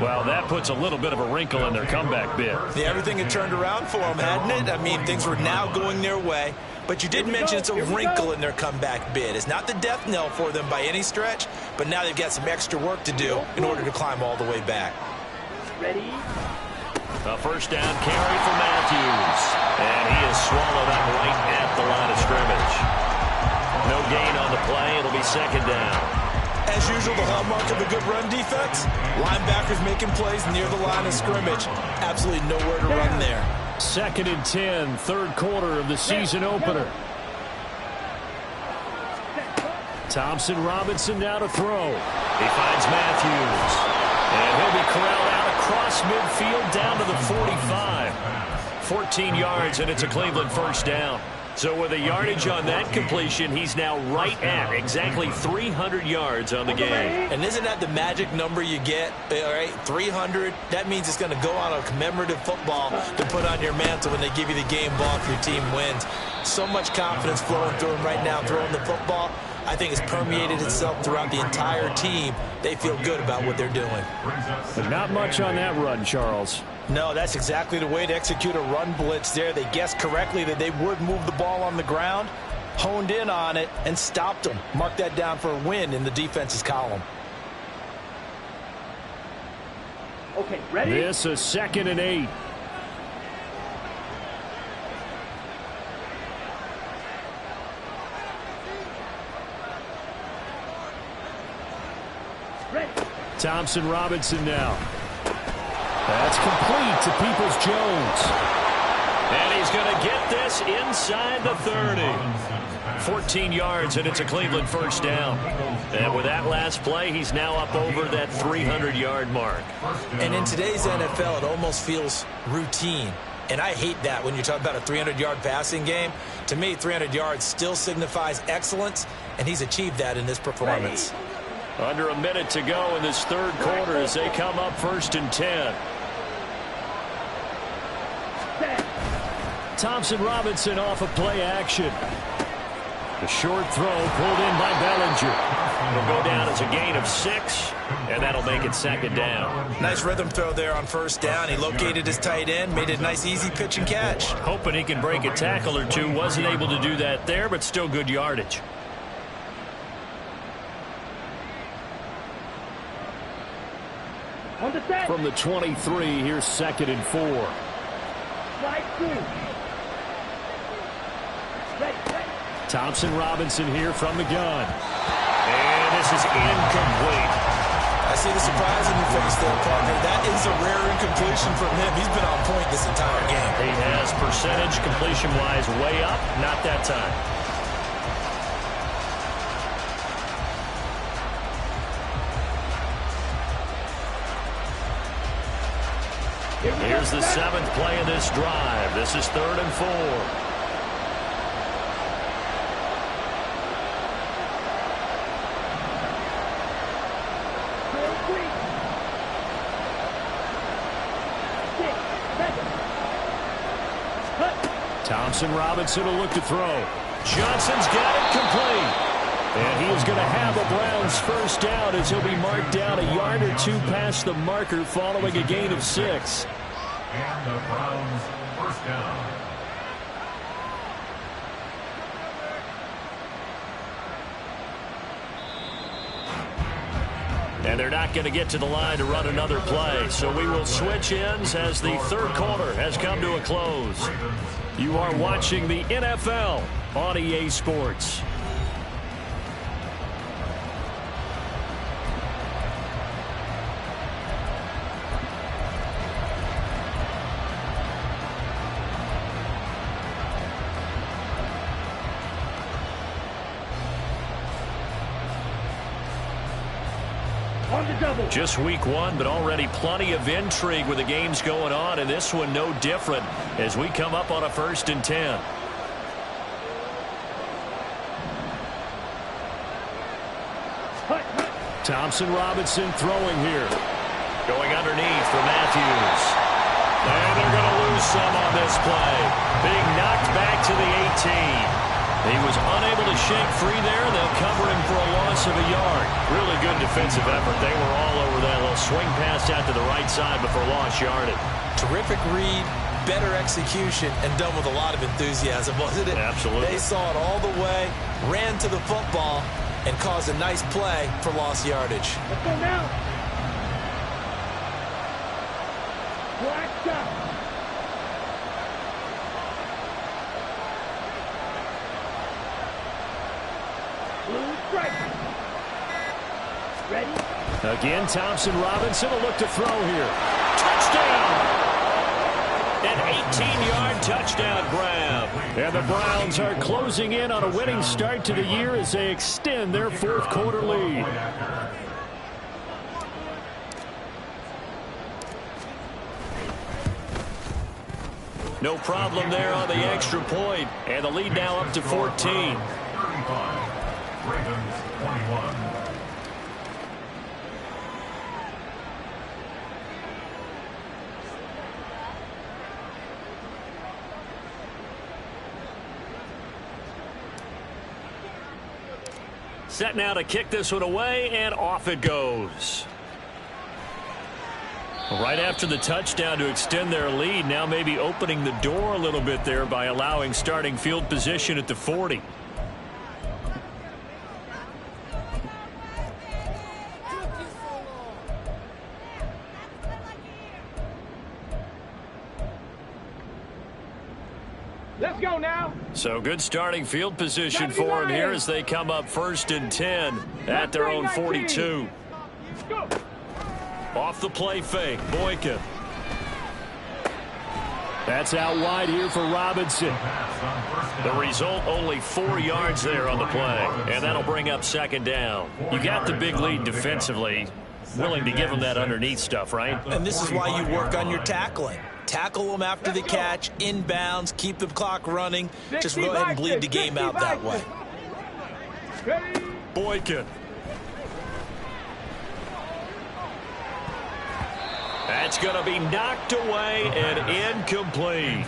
Well, that puts a little bit of a wrinkle in their comeback bid. Yeah, everything had turned around for them, hadn't it? I mean, things were now going their way. But you did mention it's a wrinkle in their comeback bid. It's not the death knell for them by any stretch, but now they've got some extra work to do in order to climb all the way back. Ready? A first down carry for Matthews. And he is swallowed up right at the line of scrimmage. No gain on the play. It'll be second down. As usual, the hallmark of a good run defense, linebackers making plays near the line of scrimmage. Absolutely nowhere to run there. Second and 10, third quarter of the season opener. Thompson Robinson now to throw. He finds Matthews. And he'll be corralled out across midfield down to the 45. 14 yards, and it's a Cleveland first down. So with the yardage on that completion, he's now right at exactly 300 yards on the game. And isn't that the magic number you get? All right, 300. That means it's going to go on a commemorative football to put on your mantle when they give you the game ball if your team wins. So much confidence flowing through him right now, throwing the football. I think it's permeated itself throughout the entire team. They feel good about what they're doing. But not much on that run, Charles. No, that's exactly the way to execute a run blitz there. They guessed correctly that they would move the ball on the ground, honed in on it, and stopped them. Mark that down for a win in the defense's column. Okay, ready? This is 2nd and 8. Ready. Thompson Robinson now. That's complete to Peoples-Jones. And he's going to get this inside the 30. 14 yards, and it's a Cleveland first down. And with that last play, he's now up over that 300-yard mark. And in today's NFL, it almost feels routine. And I hate that when you talk about a 300-yard passing game. To me, 300 yards still signifies excellence, and he's achieved that in this performance. Under a minute to go in this third quarter as they come up 1st and 10. Thompson Robinson off of play action. The short throw pulled in by Bellinger. It'll go down as a gain of 6, and that'll make it 2nd down. Nice rhythm throw there on 1st down. He located his tight end, made it a nice easy pitch and catch. Hoping he can break a tackle or two. Wasn't able to do that there, but still good yardage. On the set. From the 23, here's 2nd and 4. Slide 2. Ready, ready. Thompson Robinson here from the gun. And this is incomplete. I see the surprise in your face there, partner. That is a rare incompletion from him. He's been on point this entire game. He has percentage completion-wise way up. Not that time. Here's the 7th play of this drive. This is 3rd and 4. Thompson Robinson will look to throw. Johnson's got it complete. And he is going to have the Browns first down as he'll be marked down a yard or 2 past the marker following a gain of 6. And the Browns first down. And they're not going to get to the line to run another play. So we will switch ends as the third quarter has come to a close. You are watching the NFL on EA Sports. Just week 1, but already plenty of intrigue with the games going on, and this one no different as we come up on a 1st and 10. Thompson Robinson throwing here. Going underneath for Matthews. And they're going to lose some on this play. Being knocked back to the 18. He was unable to shake free there. They'll cover him for a loss of a yard. Really good defensive effort. They were all over that little swing pass out to the right side before lost yardage. Terrific read, better execution, and done with a lot of enthusiasm, wasn't it? Absolutely. They saw it all the way, ran to the football, and caused a nice play for lost yardage. Let's go now. Black shot. Blue strike. Ready? Again, Thompson Robinson will look to throw here. Touchdown! An 18-yard touchdown grab. And the Browns are closing in on a winning start to the year as they extend their 4th quarter lead. No problem there on the extra point. And the lead now up to 14. 35. Ravens 21. Set now to kick this one away, and off it goes. Right after the touchdown to extend their lead, now maybe opening the door a little bit there by allowing starting field position at the 40. Let's go now. So good starting field position for them here as they come up 1st and 10 at their own 42. Go. Off the play fake, Boykin. That's out wide here for Robinson. The result, only 4 yards there on the play, and that'll bring up 2nd down. You got the big lead defensively, willing to give them that underneath stuff, right? And this is why you work on your tackling. Tackle them after the catch, inbounds, keep the clock running. Just go ahead and bleed the game out that way. Boykin. That's going to be knocked away and incomplete.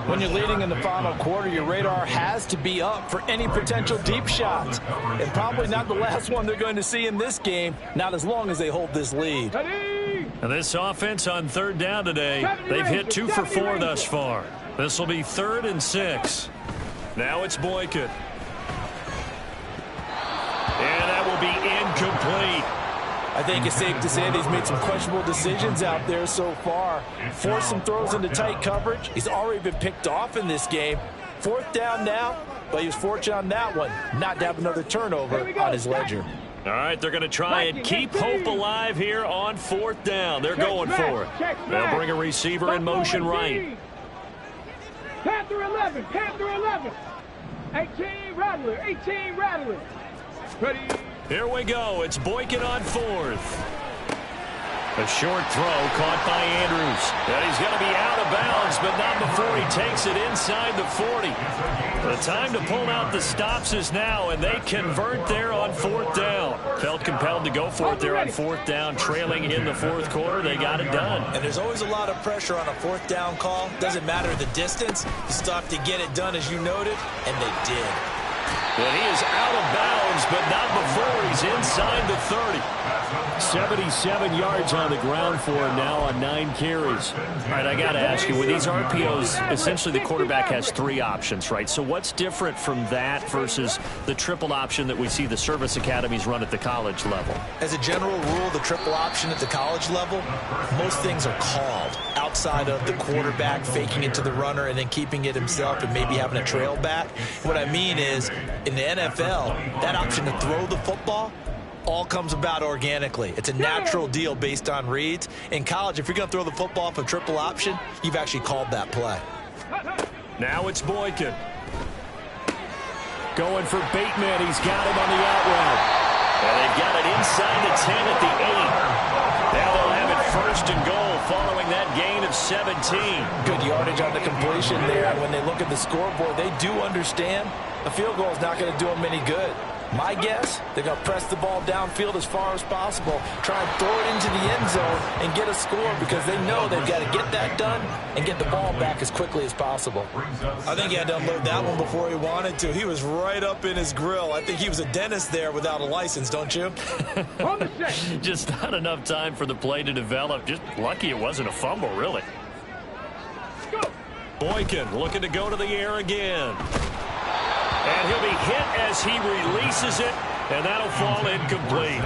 When you're leading in the final quarter, your radar has to be up for any potential deep shots. And probably not the last one they're going to see in this game, not as long as they hold this lead. And this offense on 3rd down today, they've hit 2 for 4 thus far. This will be 3rd and 6. Now it's Boykin. And that will be incomplete. I think it's safe to say that he's made some questionable decisions out there so far. Forced some throws into tight coverage. He's already been picked off in this game. 4th down now, but he was fortunate on that one not to have another turnover on his ledger. All right, they're going to try and keep hope alive here on 4th down. They're going for it. They'll bring a receiver in motion right. Panther 11, Panther 11. 18 Rattler, 18 Rattler. Ready. Here we go. It's Boykin on 4th. A short throw caught by Andrews. And he's going to be out of bounds, but not before he takes it inside the 40. The time to pull out the stops is now, and they convert there on 4th down. Felt compelled to go for it there on 4th down, trailing in the 4th quarter. They got it done. And there's always a lot of pressure on a 4th down call. Doesn't matter the distance. You still have to get it done, as you noted, and they did. And he is out of bounds, but not before he's inside the 30. 77 yards on the ground for him now on 9 carries. All right, I got to ask you, with these RPOs, essentially the quarterback has 3 options, right? So what's different from that versus the triple option that we see the service academies run at the college level? As a general rule, the triple option at the college level, most things are called outside of the quarterback faking it to the runner and then keeping it himself and maybe having a trail back. What I mean is, in the NFL, that option to throw the football all comes about organically. It's a natural deal based on reads. In college, if you're going to throw the football off a triple option, you've actually called that play. Now it's Boykin. Going for Bateman. He's got him on the out route. And they've got it inside the 10 at the 8. Now they'll have it 1st and goal following that gain of 17. Good yardage on the completion there. And when they look at the scoreboard, they do understand a field goal is not going to do them any good. My guess, they're going to press the ball downfield as far as possible, try and throw it into the end zone and get a score because they know they've got to get that done and get the ball back as quickly as possible. I think he had to unload that one before he wanted to. He was right up in his grill. I think he was a dentist there without a license, don't you? Just not enough time for the play to develop. Just lucky it wasn't a fumble, really. Boykin looking to go to the air again. And he'll be hit as he releases it, and that'll fall incomplete.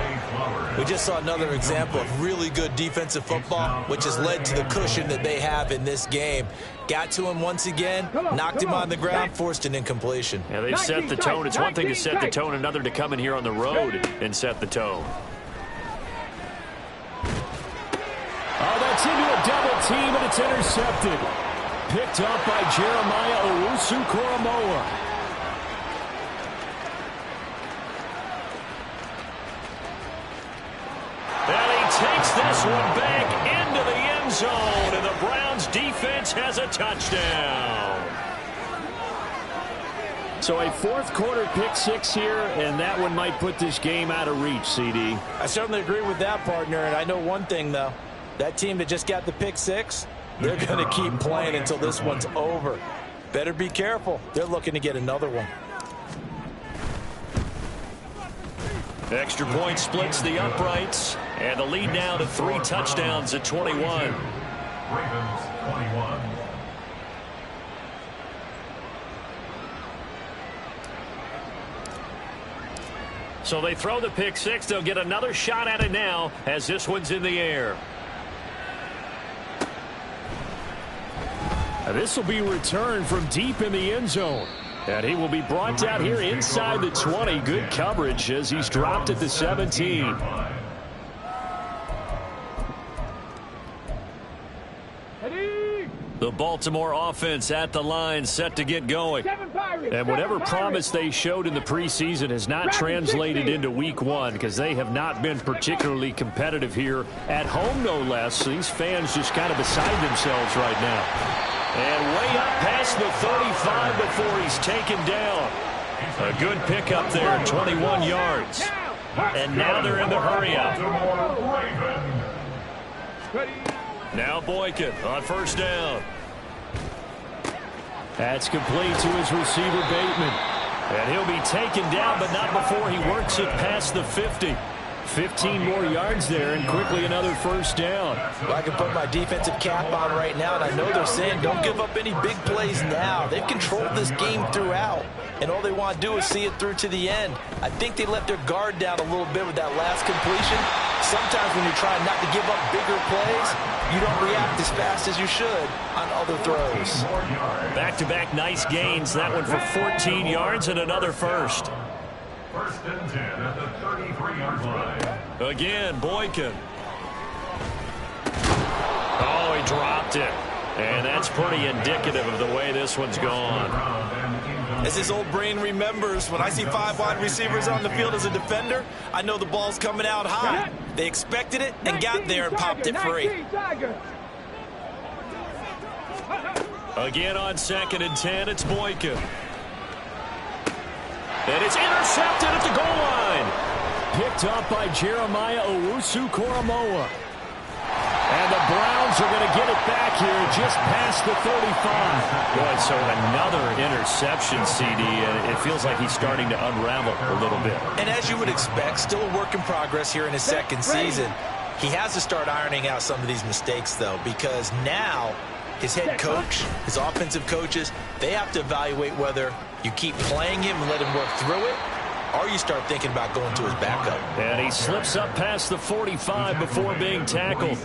We just saw another example of really good defensive football, which has led to the cushion that they have in this game. Got to him once again, knocked him on the ground, forced an incompletion. Yeah, they've set the tone. It's one thing to set the tone, another to come in here on the road and set the tone. Oh, that's into a double team, and it's intercepted. Picked up by Jeremiah Owusu-Koramoah. And he takes this one back into the end zone, and the Browns Browns defense has a touchdown. So a fourth-quarter pick-6 here, and that one might put this game out of reach, CD. I certainly agree with that, partner, and I know one thing, though. That team that just got the pick-6, they're going to keep playing until this one's over. Better be careful. They're looking to get another one. Extra point splits the uprights, and the lead now to 3 touchdowns at 21. Ravens 21. So they throw the pick-6. They'll get another shot at it now as this one's in the air. This will be returned from deep in the end zone. And he will be brought down here inside the 20. Good coverage as he's dropped at the 17. The Baltimore offense at the line, set to get going. And whatever promise they showed in the preseason has not translated into week 1 because they have not been particularly competitive here at home, no less. These fans just kind of beside themselves right now. And way up past the 35 before he's taken down. A good pickup there, 21 yards. And now they're in the hurry-up. Now Boykin on first down. That's complete to his receiver, Bateman. And he'll be taken down, but not before he works it past the 50. 15 more yards there, and quickly another first down. Well, I can put my defensive cap on right now, and I know they're saying don't give up any big plays now. They've controlled this game throughout, and all they want to do is see it through to the end. I think they let their guard down a little bit with that last completion. Sometimes when you're trying not to give up bigger plays, you don't react as fast as you should on other throws. Back-to-back nice gains. That one for 14 yards and another first. First and 10 at the 33-yard line. Again, Boykin. Oh, he dropped it. And that's pretty indicative of the way this one's gone. As his old brain remembers, when I see 5 wide receivers on the field as a defender, I know the ball's coming out high. They expected it and got there and popped it free. Again on 2nd and 10, it's Boykin. And it's intercepted at the goal line. Picked up by Jeremiah Owusu-Koramoah. And the Browns are going to get it back here just past the 35. Boy, so another interception, CD, and it feels like he's starting to unravel a little bit. And as you would expect, still a work in progress here in his second season. He has to start ironing out some of these mistakes, though, because now his head coach, his offensive coaches, they have to evaluate whether you keep playing him and let him work through it, or you start thinking about going to his backup. And he slips up past the 45 before being tackled.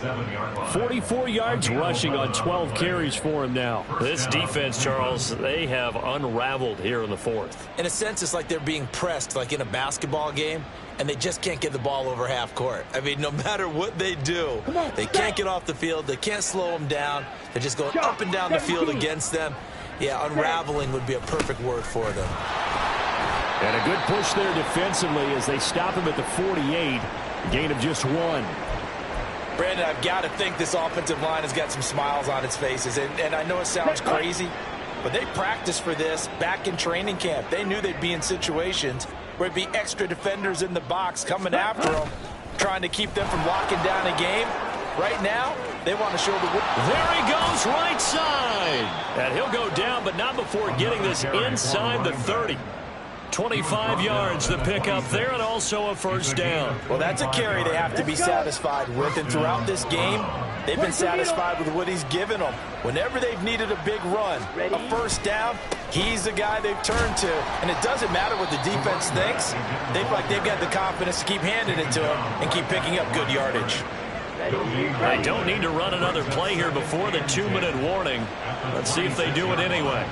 44 yards rushing on 12 carries for him now. This defense, Charles, they have unraveled here in the 4th. In a sense, it's like they're being pressed like in a basketball game, and they just can't get the ball over half court. I mean, no matter what they do, they can't get off the field. They can't slow them down. They're just going up and down the field against them. Yeah, unraveling would be a perfect word for them. And a good push there defensively as they stop him at the 48. A gain of just 1. Brandon, I've got to think this offensive line has got some smiles on its faces. And I know it sounds crazy, but they practiced for this back in training camp. They knew they'd be in situations where it'd be extra defenders in the box coming after them, trying to keep them from locking down a game. Right now, they want to show the... There he goes, right side. And he'll go down, but not before getting this inside the 30. 25 yards the pickup there, and also a first down. Well, that's a carry they have to be satisfied with, and throughout this game, they've been satisfied with what he's given them. Whenever they've needed a big run, a first down, he's the guy they've turned to. And it doesn't matter what the defense thinks. They feel like they've got the confidence to keep handing it to him and keep picking up good yardage. They don't need to run another play here before the 2-minute warning. Let's see if they do it anyway.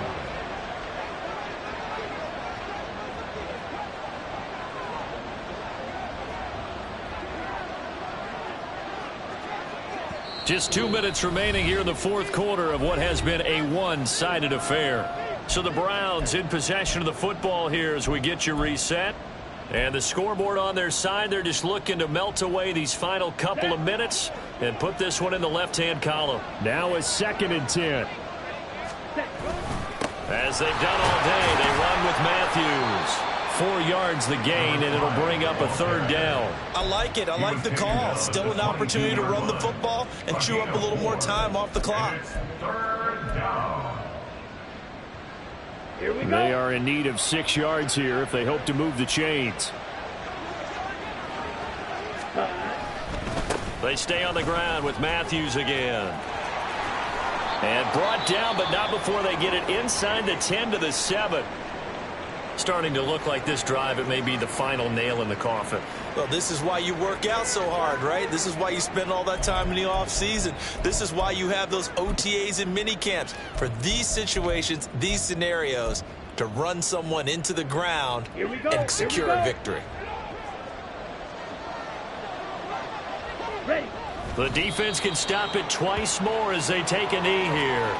Just 2 minutes remaining here in the 4th quarter of what has been a one-sided affair. So the Browns in possession of the football here as we get you reset. And the scoreboard on their side, they're just looking to melt away these final couple of minutes. and put this one in the left-hand column. Now a 2nd and 10. As they've done all day, they run with Matthews. 4 yards the gain, and it'll bring up a 3rd down. I like it. I like the call. Still an opportunity to run the football and chew up a little more time off the clock. 3rd down. Here we go. They are in need of 6 yards here if they hope to move the chains. They stay on the ground with Matthews again. And brought down, but not before they get it inside the 10 to the 7. Starting to look like this drive, it may be the final nail in the coffin. Well, this is why you work out so hard, right? This is why you spend all that time in the offseason. This is why you have those OTAs and mini camps. For these situations, these scenarios, to run someone into the ground and secure a victory. Ready. The defense can stop it twice more as they take a knee here.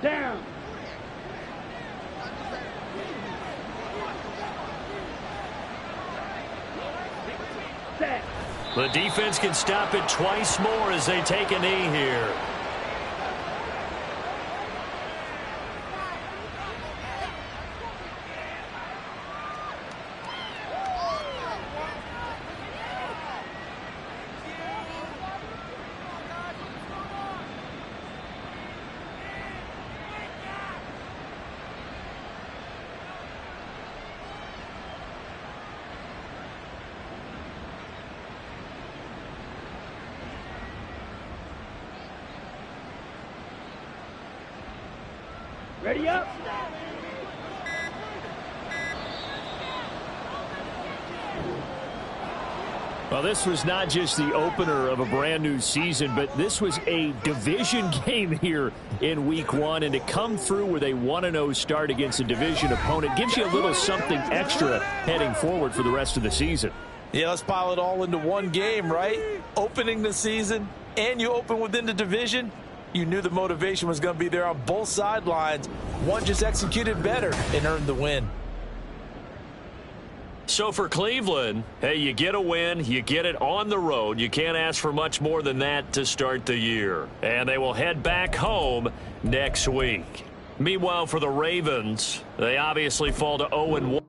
Down. Set. The defense can stop it twice more as they take a knee here. Ready up. Well, this was not just the opener of a brand new season, but this was a division game here in week 1. And to come through with a 1-0 start against a division opponent gives you a little something extra heading forward for the rest of the season. Yeah, let's pile it all into one game, right? Opening the season, and you open within the division. You knew the motivation was going to be there on both sidelines. One just executed better and earned the win. So for Cleveland, hey, you get a win, you get it on the road. You can't ask for much more than that to start the year. And they will head back home next week. Meanwhile, for the Ravens, they obviously fall to 0-1.